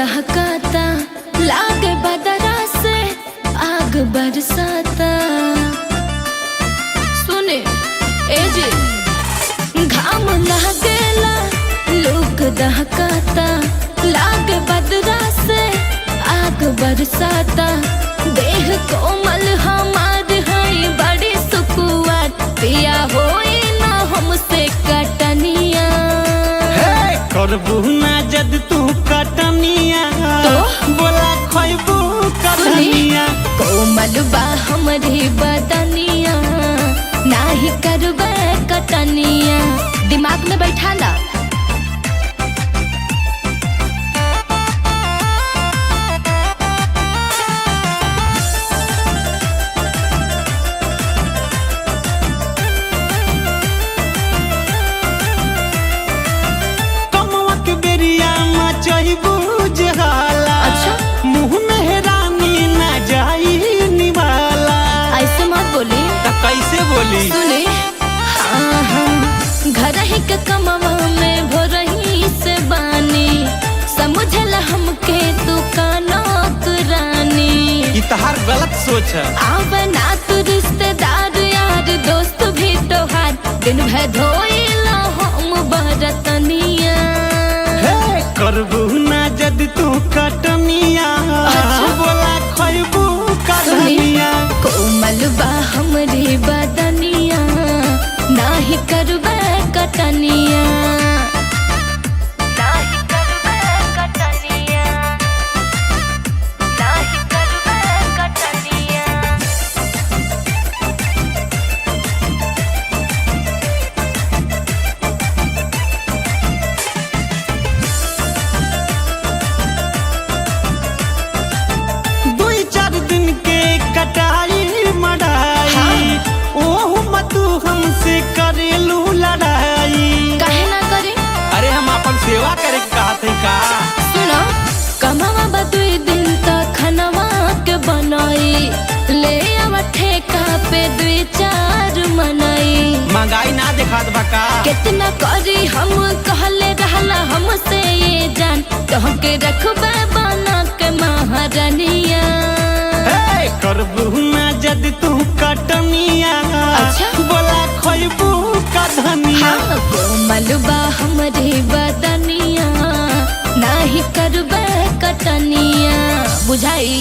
दहकाता, लागे बदरा से आग बरसाता। सुने ए जी, घाम लागेला लोग दहकाता, लागे बदरा से आग बरसाता। देह कोमल हमार है बड़ी सुकुआत, पिया होई ना हमसे कटनिया। करबू ना जद तू कटनिया तो बोला खैबू कटनिया। कोमल बा हमरी बदनिया, नाही करबे कटनिया। दिमाग में बैठा ला। अच्छा, मुँह में रानी ना जाई निवाला। ऐसे मत बोली। तो कैसे बोली? सुने घर ही के कमवा में भोरही से बानी, समझला हमके तू कानक रानी। इतहार गलत सोच है। आवे ना तू रिश्तेदार यार दोस्त भी तोहार, दिन भर धोइला हम बरतनिया। करबू ना जद तू कटनिया बोला खैबू कटनिया। कोमल बा हमरी बदनिया, नाही करबे कटनिया। नाही करबे कटनिया, नाही करबे कटनिया। कटाई मड़ाई ओह मतू हमसे करेलू लड़ाई। काहे ना करे? अरे हम अपन सेवा करे कहते का। सुनो कमावा बदुई दिन तक खनवा के बनाई, ले आवा ठेका पे 2-4 मनाई। महंगाई ना दिखात बका। कितना करी हम कहले रहला हमसे ये जान, कह के रखबे बना के महारानिया। करबू ना जद तू कटनिया। अच्छा, बोला खैबू कटनिया। कोमल बा हमरी बदनिया, नाही करबे कटनिया। बुझाई?